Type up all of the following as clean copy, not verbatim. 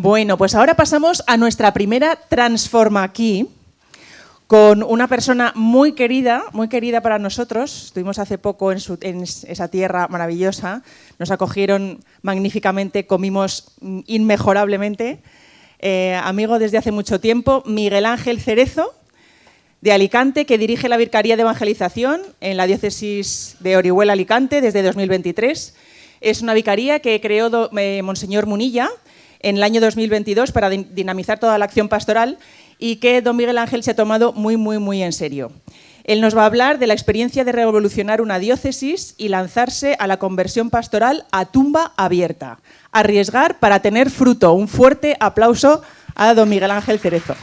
Bueno, pues ahora pasamos a nuestra primera Transforma Aquí, con una persona muy querida para nosotros. Estuvimos hace poco en esa tierra maravillosa, nos acogieron magníficamente, comimos inmejorablemente. Amigo desde hace mucho tiempo, Miguel Ángel Cerezo, de Alicante, que dirige la Vicaría de Evangelización en la diócesis de Orihuela, Alicante, desde 2023. Es una vicaría que creó Monseñor Munilla en el año 2022 para dinamizar toda la acción pastoral y que don Miguel Ángel se ha tomado muy en serio. Él nos va a hablar de la experiencia de revolucionar una diócesis y lanzarse a la conversión pastoral a tumba abierta. Arriesgar para tener fruto. Un fuerte aplauso a don Miguel Ángel Cerezo.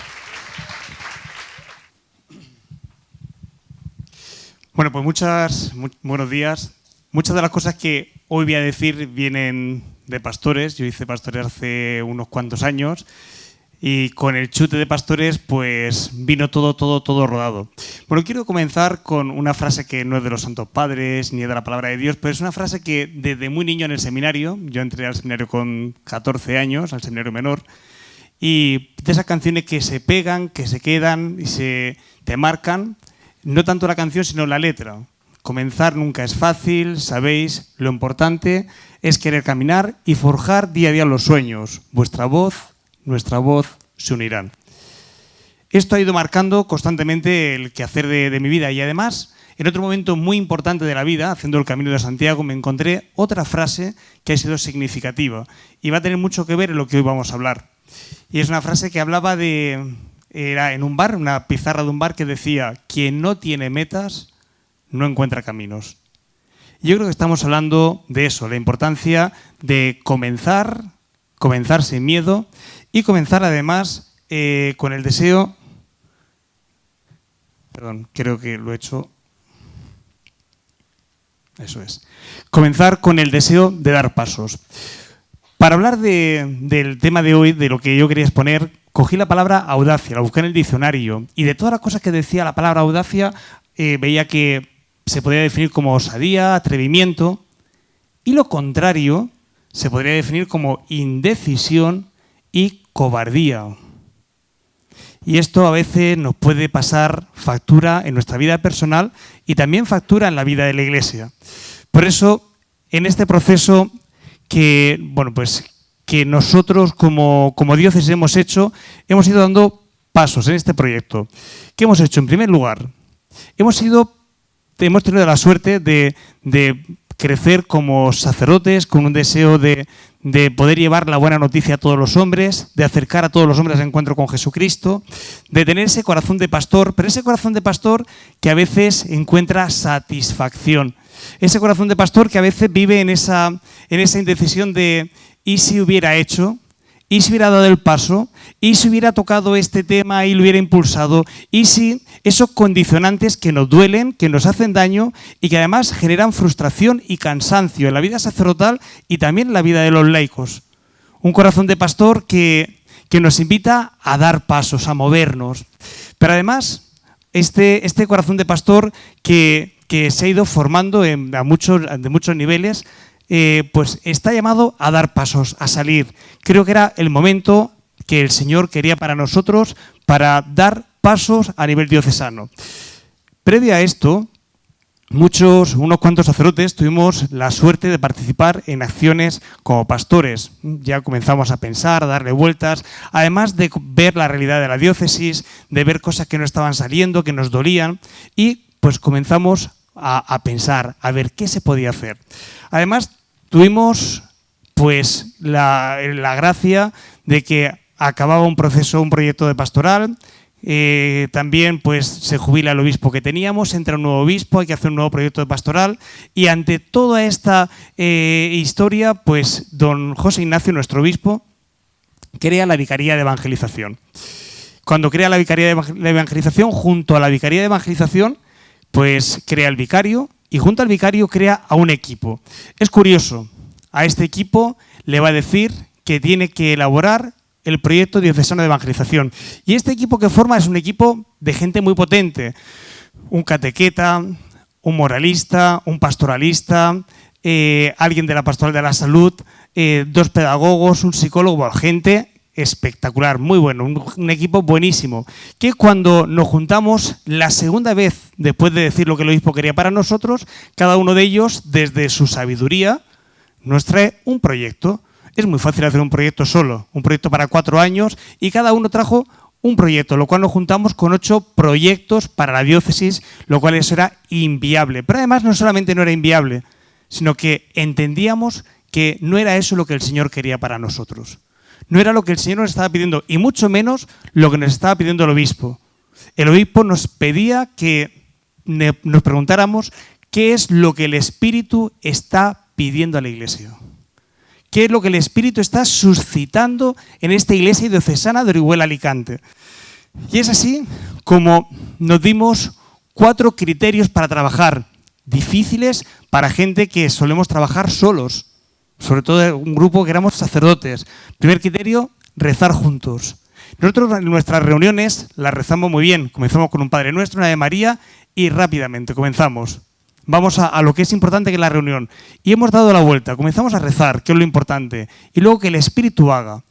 Bueno, pues buenos días. Muchas de las cosas que hoy voy a decir vienen de pastores. Yo hice pastores hace unos cuantos años y con el chute de pastores pues vino todo rodado. Bueno, quiero comenzar con una frase que no es de los Santos Padres ni de la Palabra de Dios, pero es una frase que desde muy niño en el seminario, yo entré al seminario con 14 años, al seminario menor, y de esas canciones que se pegan, que se quedan y te marcan, no tanto la canción sino la letra. Comenzar nunca es fácil, sabéis, lo importante es querer caminar y forjar día a día los sueños. Vuestra voz, nuestra voz se unirán. Esto ha ido marcando constantemente el quehacer de mi vida y además, en otro momento muy importante de la vida, haciendo el Camino de Santiago, me encontré otra frase que ha sido significativa y va a tener mucho que ver en lo que hoy vamos a hablar. Y es una frase que hablaba era en un bar, una pizarra de un bar que decía: quien no tiene metas no encuentra caminos. Yo creo que estamos hablando de eso, la importancia de comenzar sin miedo y comenzar además con el deseo... Perdón, creo que lo he hecho... Eso es. Comenzar con el deseo de dar pasos. Para hablar del tema de hoy, de lo que yo quería exponer, cogí la palabra audacia, la busqué en el diccionario y de todas las cosas que decía la palabra audacia veía que se podría definir como osadía, atrevimiento, y lo contrario se podría definir como indecisión y cobardía. Y esto a veces nos puede pasar factura en nuestra vida personal y también factura en la vida de la Iglesia. Por eso, en este proceso que nosotros como diócesis hemos ido dando pasos en este proyecto. ¿Qué hemos hecho? En primer lugar, hemos tenido la suerte de crecer como sacerdotes con un deseo de poder llevar la buena noticia a todos los hombres, de acercar a todos los hombres al encuentro con Jesucristo, de tener ese corazón de pastor, pero ese corazón de pastor que a veces encuentra satisfacción. Ese corazón de pastor que a veces vive en esa indecisión de ¿y si hubiera hecho? ¿Y si hubiera dado el paso? ¿Y si hubiera tocado este tema y lo hubiera impulsado? ¿Y si esos condicionantes que nos duelen, que nos hacen daño y que además generan frustración y cansancio en la vida sacerdotal y también en la vida de los laicos? Un corazón de pastor que nos invita a dar pasos, a movernos. Pero además, este corazón de pastor que se ha ido formando de muchos niveles, pues está llamado a dar pasos, a salir. Creo que era el momento que el Señor quería para nosotros para dar pasos a nivel diocesano. Previo a esto, unos cuantos sacerdotes tuvimos la suerte de participar en acciones como pastores. Ya comenzamos a pensar, a darle vueltas, además de ver la realidad de la diócesis, de ver cosas que no estaban saliendo, que nos dolían, y pues comenzamos a pensar, a ver qué se podía hacer. Además, tuvimos pues la gracia de que acababa un proyecto de pastoral, también pues se jubila el obispo que teníamos, entra un nuevo obispo, hay que hacer un nuevo proyecto de pastoral y ante toda esta historia, pues don José Ignacio, nuestro obispo, crea la Vicaría de Evangelización. Cuando crea la Vicaría de Evangelización, junto a la Vicaría de Evangelización, pues crea el vicario y junto al vicario crea a un equipo. Es curioso, a este equipo le va a decir que tiene que elaborar el proyecto diocesano de evangelización. Y este equipo que forma es un equipo de gente muy potente. Un catequeta, un moralista, un pastoralista, alguien de la pastoral de la salud, 2 pedagogos, un psicólogo, gente espectacular, muy bueno, un equipo buenísimo, que cuando nos juntamos la segunda vez, después de decir lo que el obispo quería para nosotros, cada uno de ellos, desde su sabiduría, nos trae un proyecto. Es muy fácil hacer un proyecto solo, un proyecto para 4 años, y cada uno trajo un proyecto, lo cual nos juntamos con 8 proyectos para la diócesis, lo cual eso era inviable. Pero además no solamente no era inviable, sino que entendíamos que no era eso lo que el Señor quería para nosotros. No era lo que el Señor nos estaba pidiendo, y mucho menos lo que nos estaba pidiendo el obispo. El obispo nos pedía que nos preguntáramos qué es lo que el Espíritu está pidiendo a la Iglesia. ¿Qué es lo que el Espíritu está suscitando en esta iglesia diocesana de Orihuela Alicante? Y es así como nos dimos 4 criterios para trabajar, difíciles para gente que solemos trabajar solos, sobre todo un grupo que éramos sacerdotes. Primer criterio, rezar juntos. Nosotros en nuestras reuniones las rezamos muy bien. Comenzamos con un Padre Nuestro, una Ave María, y rápidamente comenzamos. Vamos a lo que es importante, que es la reunión. Y hemos dado la vuelta, comenzamos a rezar, que es lo importante, y luego que el Espíritu haga.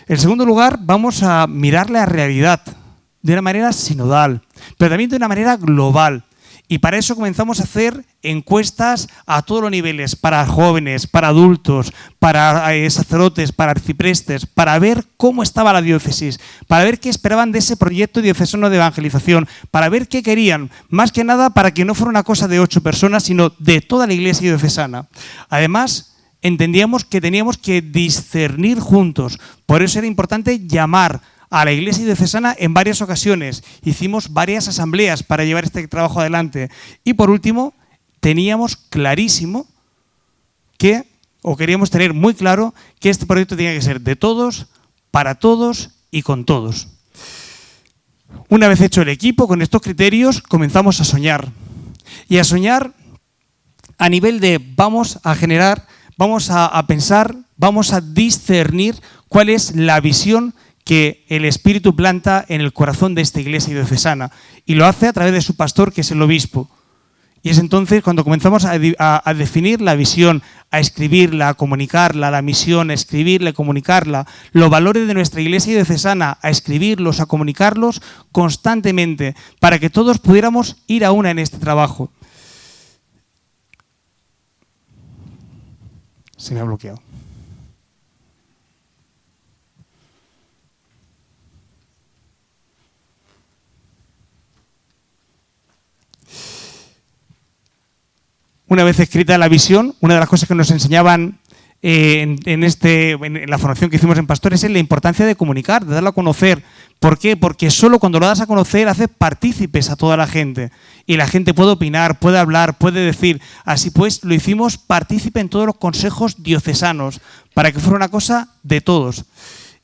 En segundo lugar, vamos a mirar la realidad de una manera sinodal, pero también de una manera global. Y para eso comenzamos a hacer encuestas a todos los niveles, para jóvenes, para adultos, para sacerdotes, para arciprestes, para ver cómo estaba la diócesis, para ver qué esperaban de ese proyecto diocesano de evangelización, para ver qué querían, más que nada para que no fuera una cosa de 8 personas, sino de toda la iglesia diocesana. Además, entendíamos que teníamos que discernir juntos, por eso era importante llamar a la iglesia diocesana en varias ocasiones. Hicimos varias asambleas para llevar este trabajo adelante. Y por último, teníamos clarísimo que, o queríamos tener muy claro, que este proyecto tenía que ser de todos, para todos y con todos. Una vez hecho el equipo con estos criterios, comenzamos a soñar. Y a soñar a nivel de vamos a generar, vamos a pensar, vamos a discernir cuál es la visión que el Espíritu planta en el corazón de esta iglesia diocesana, y lo hace a través de su pastor, que es el obispo. Y es entonces cuando comenzamos a definir la visión, a escribirla, a comunicarla, la misión, a escribirla, a comunicarla, los valores de nuestra iglesia diocesana, a escribirlos, a comunicarlos constantemente, para que todos pudiéramos ir a una en este trabajo. Se me ha bloqueado. Una vez escrita la visión, una de las cosas que nos enseñaban en la formación que hicimos en Pastores es la importancia de comunicar, de darlo a conocer. ¿Por qué? Porque solo cuando lo das a conocer haces partícipes a toda la gente. Y la gente puede opinar, puede hablar, puede decir. Así pues, lo hicimos partícipe en todos los consejos diocesanos, para que fuera una cosa de todos.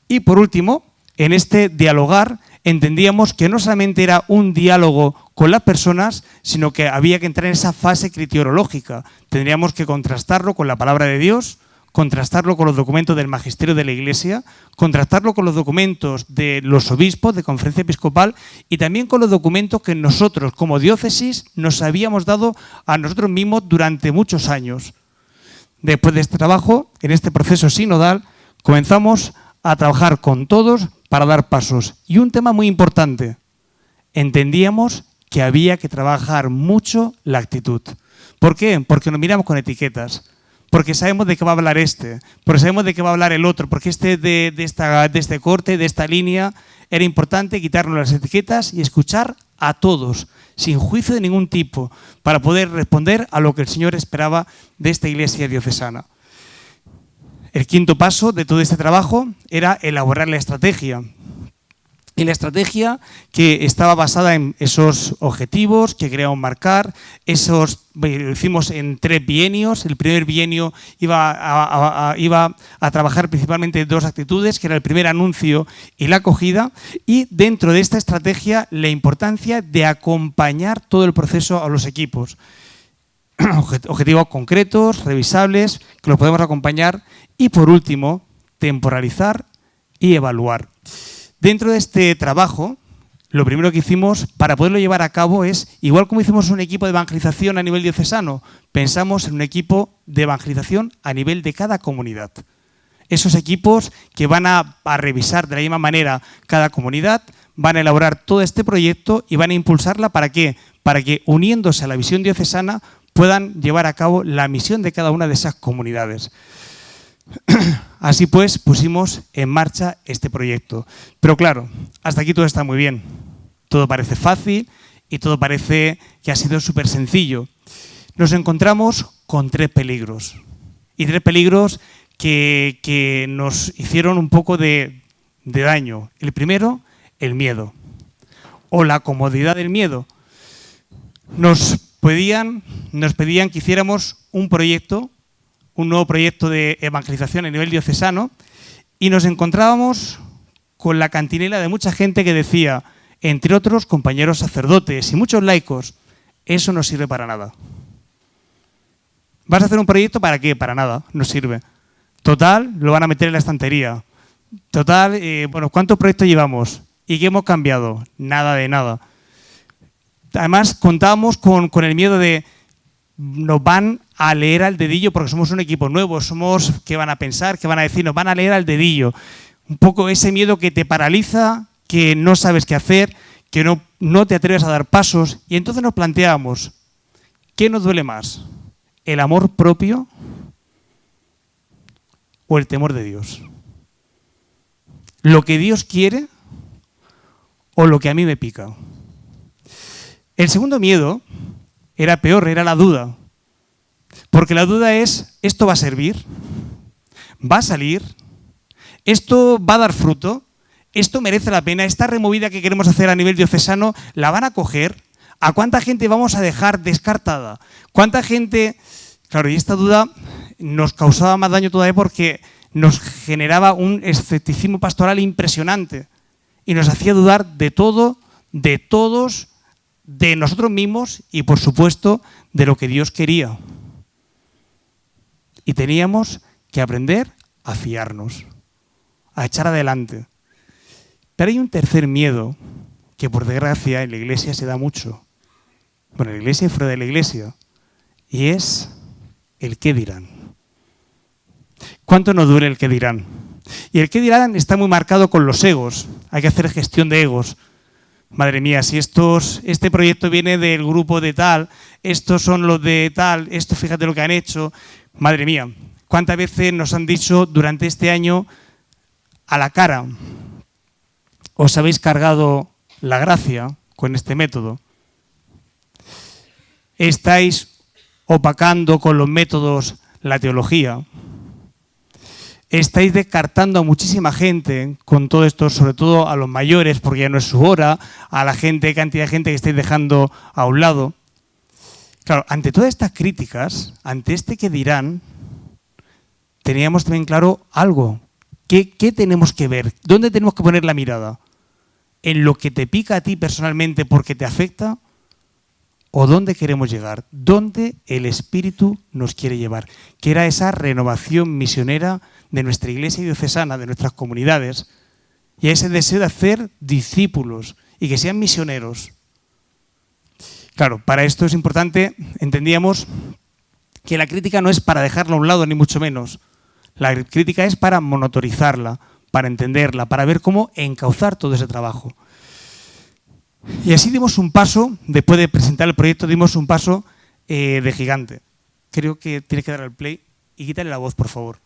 Y por último, en este dialogar, entendíamos que no solamente era un diálogo con las personas, sino que había que entrar en esa fase criteriológica. Tendríamos que contrastarlo con la palabra de Dios, contrastarlo con los documentos del magisterio de la Iglesia, contrastarlo con los documentos de los obispos, de Conferencia Episcopal, y también con los documentos que nosotros, como diócesis, nos habíamos dado a nosotros mismos durante muchos años. Después de este trabajo, en este proceso sinodal, comenzamos a trabajar con todos para dar pasos. Y un tema muy importante, entendíamos que había que trabajar mucho la actitud. ¿Por qué? Porque nos miramos con etiquetas, porque sabemos de qué va a hablar este, porque sabemos de qué va a hablar el otro, porque de este corte, de esta línea, era importante quitarnos las etiquetas y escuchar a todos, sin juicio de ningún tipo, para poder responder a lo que el Señor esperaba de esta iglesia diocesana. El quinto paso de todo este trabajo era elaborar la estrategia. Y la estrategia que estaba basada en esos objetivos que queríamos marcar, lo hicimos en 3 bienios. El primer bienio iba a trabajar principalmente 2 actitudes, que era el primer anuncio y la acogida, y dentro de esta estrategia la importancia de acompañar todo el proceso a los equipos. Objetivos concretos, revisables, que los podemos acompañar, y por último, temporalizar y evaluar. Dentro de este trabajo, lo primero que hicimos para poderlo llevar a cabo es, igual como hicimos un equipo de evangelización a nivel diocesano, pensamos en un equipo de evangelización a nivel de cada comunidad. Esos equipos que van a revisar de la misma manera cada comunidad, van a elaborar todo este proyecto y van a impulsarla. ¿Para qué? Para que, uniéndose a la visión diocesana, puedan llevar a cabo la misión de cada una de esas comunidades. Así pues, pusimos en marcha este proyecto. Pero claro, hasta aquí todo está muy bien. Todo parece fácil y todo parece que ha sido súper sencillo. Nos encontramos con 3 peligros. Y 3 peligros que nos hicieron un poco de daño. El primero, el miedo. O la comodidad del miedo. Nos pedían que hiciéramos un nuevo proyecto de evangelización a nivel diocesano, y nos encontrábamos con la cantinela de mucha gente que decía, entre otros compañeros sacerdotes y muchos laicos, eso no sirve para nada. ¿Vas a hacer un proyecto para qué? Para nada, no sirve. Total, lo van a meter en la estantería. Total, ¿cuántos proyectos llevamos? ¿Y qué hemos cambiado? Nada de nada. Además, contábamos con el miedo de nos van a leer al dedillo porque somos un equipo nuevo, ¿qué van a pensar? ¿Qué van a decir? Nos van a leer al dedillo. Un poco ese miedo que te paraliza, que no sabes qué hacer, que no te atreves a dar pasos. Y entonces nos planteábamos, ¿qué nos duele más? ¿El amor propio o el temor de Dios? ¿Lo que Dios quiere o lo que a mí me pica? El segundo miedo era peor, era la duda. Porque la duda es, ¿esto va a servir? ¿Va a salir? ¿Esto va a dar fruto? ¿Esto merece la pena? ¿Esta removida que queremos hacer a nivel diocesano, la van a coger? ¿A cuánta gente vamos a dejar descartada? ¿Cuánta gente...? Claro, y esta duda nos causaba más daño todavía porque nos generaba un escepticismo pastoral impresionante y nos hacía dudar de todo, de todos, de nosotros mismos y, por supuesto, de lo que Dios quería. Y teníamos que aprender a fiarnos, a echar adelante. Pero hay un tercer miedo que, por desgracia, en la Iglesia se da mucho. Bueno, en la Iglesia y fuera de la Iglesia. Y es el qué dirán. ¿Cuánto nos duele el qué dirán? Y el qué dirán está muy marcado con los egos. Hay que hacer gestión de egos. Madre mía, si este proyecto viene del grupo de tal, estos son los de tal, esto fíjate lo que han hecho. Madre mía, ¿cuántas veces nos han dicho durante este año a la cara, os habéis cargado la gracia con este método? Estáis opacando con los métodos la teología. Estáis descartando a muchísima gente con todo esto, sobre todo a los mayores, porque ya no es su hora, a la cantidad de gente que estáis dejando a un lado. Claro, ante todas estas críticas, ante este que dirán, teníamos también claro algo. ¿Qué tenemos que ver? ¿Dónde tenemos que poner la mirada? ¿En lo que te pica a ti personalmente porque te afecta? ¿O dónde queremos llegar? ¿Dónde el Espíritu nos quiere llevar? Que era esa renovación misionera de nuestra iglesia diocesana, de nuestras comunidades, y ese deseo de hacer discípulos y que sean misioneros. Claro, para esto es importante, entendíamos que la crítica no es para dejarla a un lado, ni mucho menos. La crítica es para monitorizarla, para entenderla, para ver cómo encauzar todo ese trabajo. Y así dimos un paso, después de presentar el proyecto, dimos un paso de gigante. Creo que tienes que dar al play y quítale la voz, por favor.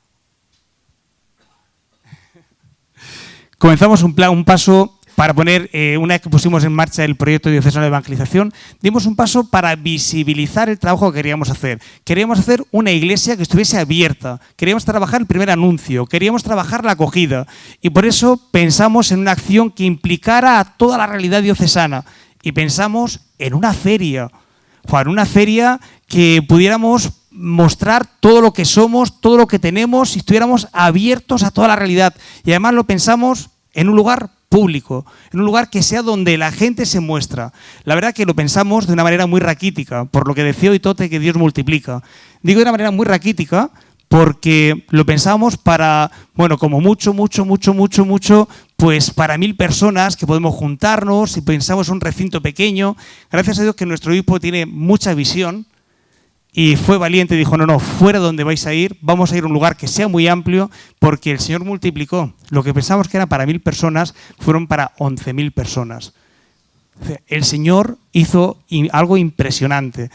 Comenzamos un paso para poner, una vez que pusimos en marcha el proyecto diocesano de evangelización, dimos un paso para visibilizar el trabajo que queríamos hacer. Queríamos hacer una iglesia que estuviese abierta, queríamos trabajar el primer anuncio, queríamos trabajar la acogida y por eso pensamos en una acción que implicara a toda la realidad diocesana y pensamos en una feria, en una feria que pudiéramos mostrar todo lo que somos, todo lo que tenemos y estuviéramos abiertos a toda la realidad. Y además lo pensamos en un lugar público, en un lugar que sea donde la gente se muestra. La verdad que lo pensamos de una manera muy raquítica, por lo que decía hoy Tote que Dios multiplica. Digo de una manera muy raquítica porque lo pensamos para, como mucho, pues para 1000 personas que podemos juntarnos y pensamos en un recinto pequeño. Gracias a Dios que nuestro obispo tiene mucha visión y fue valiente y dijo, no, fuera donde vais a ir, vamos a ir a un lugar que sea muy amplio, porque el Señor multiplicó. Lo que pensamos que era para 1000 personas, fueron para 11.000 personas. El Señor hizo algo impresionante.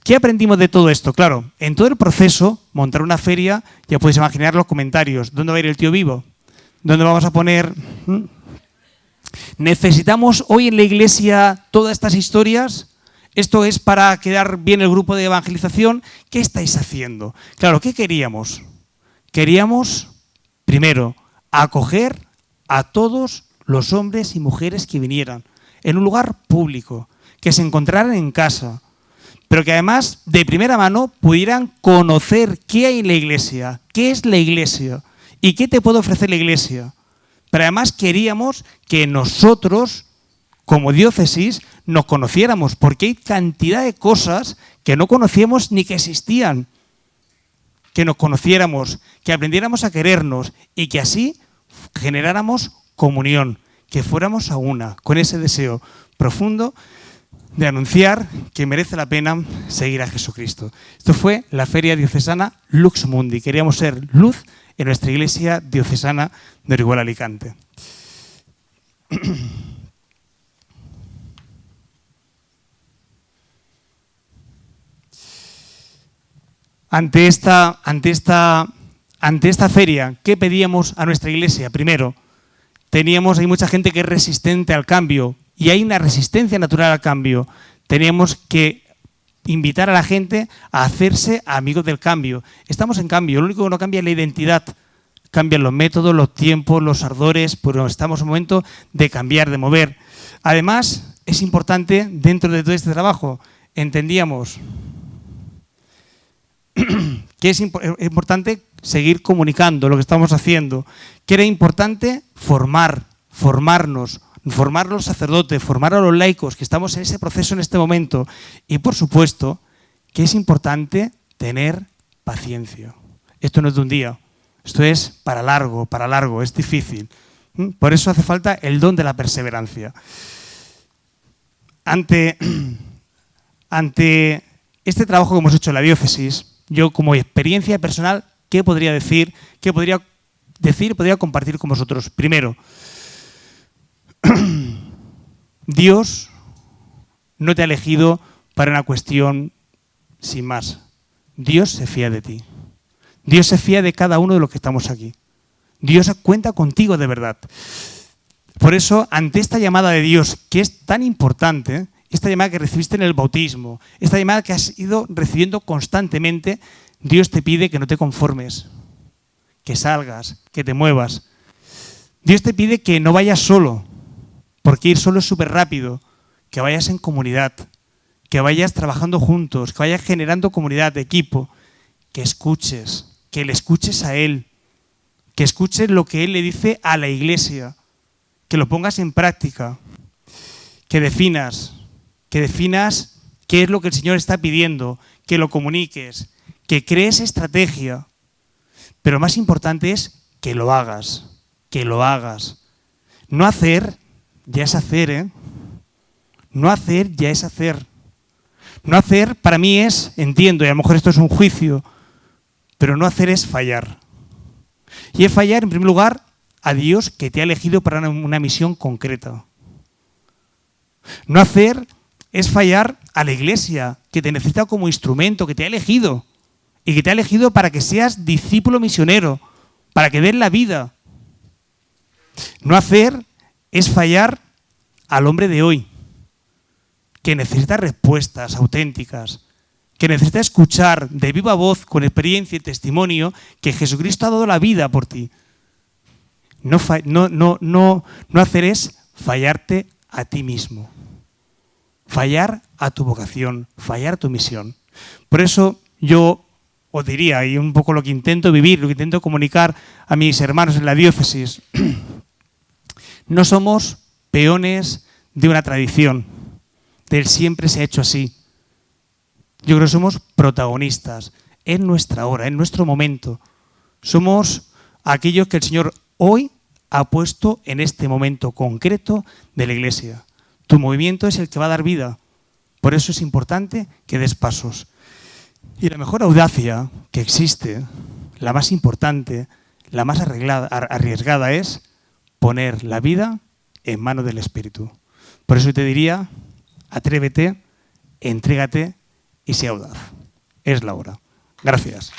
¿Qué aprendimos de todo esto? Claro, en todo el proceso, montar una feria, ya podéis imaginar los comentarios. ¿Dónde va a ir el tío vivo? ¿Dónde vamos a poner? ¿Necesitamos hoy en la iglesia todas estas historias? ¿Esto es para quedar bien el grupo de evangelización? ¿Qué estáis haciendo? Claro, ¿qué queríamos? Queríamos, primero, acoger a todos los hombres y mujeres que vinieran en un lugar público, que se encontraran en casa, pero que además de primera mano pudieran conocer qué hay en la iglesia, qué es la iglesia y qué te puede ofrecer la iglesia. Pero además queríamos que nosotros, como diócesis, nos conociéramos, porque hay cantidad de cosas que no conocíamos ni que existían. Que nos conociéramos, que aprendiéramos a querernos y que así generáramos comunión, que fuéramos a una, con ese deseo profundo de anunciar que merece la pena seguir a Jesucristo. Esto fue la Feria Diocesana Lux Mundi. Queríamos ser luz en nuestra iglesia diocesana de Orihuela Alicante. Ante esta feria, ¿qué pedíamos a nuestra iglesia? Primero, hay mucha gente que es resistente al cambio y hay una resistencia natural al cambio. Teníamos que invitar a la gente a hacerse amigos del cambio. Estamos en cambio, lo único que no cambia es la identidad. Cambian los métodos, los tiempos, los ardores, pero estamos en un momento de cambiar, de mover. Además, es importante, dentro de todo este trabajo, entendíamos que es importante seguir comunicando lo que estamos haciendo, que era importante formarnos, formar a los sacerdotes, formar a los laicos, que estamos en ese proceso en este momento. Y por supuesto, que es importante tener paciencia. Esto no es de un día, esto es para largo, es difícil. Por eso hace falta el don de la perseverancia. Ante este trabajo que hemos hecho en la diócesis, yo como experiencia personal, ¿qué podría decir? ¿Qué podría compartir con vosotros? Primero, Dios no te ha elegido para una cuestión sin más. Dios se fía de ti. Dios se fía de cada uno de los que estamos aquí. Dios cuenta contigo de verdad. Por eso, ante esta llamada de Dios, que es tan importante, esta llamada que recibiste en el bautismo, esta llamada que has ido recibiendo constantemente, Dios te pide que no te conformes, que salgas, que te muevas. Dios te pide que no vayas solo, porque ir solo es súper rápido, que vayas en comunidad, que vayas trabajando juntos, que vayas generando comunidad, equipo, que le escuches a Él, que escuches lo que Él le dice a la iglesia, que lo pongas en práctica, que definas qué es lo que el Señor está pidiendo, que lo comuniques, que crees estrategia. Pero más importante es que lo hagas. No hacer ya es hacer, ¿eh? No hacer ya es hacer. No hacer para mí es, entiendo, y a lo mejor esto es un juicio, pero no hacer es fallar. Y es fallar, en primer lugar, a Dios que te ha elegido para una misión concreta. No hacer es fallar a la iglesia, que te necesita como instrumento, que te ha elegido. Y que te ha elegido para que seas discípulo misionero, para que des la vida. No hacer es fallar al hombre de hoy, que necesita respuestas auténticas, que necesita escuchar de viva voz, con experiencia y testimonio, que Jesucristo ha dado la vida por ti. No hacer es fallarte a ti mismo. Fallar a tu vocación, fallar a tu misión. Por eso yo os diría, y un poco lo que intento vivir, lo que intento comunicar a mis hermanos en la diócesis, no somos peones de una tradición, del siempre se ha hecho así. Yo creo que somos protagonistas en nuestra hora, en nuestro momento. Somos aquellos que el Señor hoy ha puesto en este momento concreto de la iglesia. Tu movimiento es el que va a dar vida. Por eso es importante que des pasos. Y la mejor audacia que existe, la más importante, la más arriesgada es poner la vida en manos del Espíritu. Por eso te diría, atrévete, entrégate y sé audaz. Es la hora. Gracias.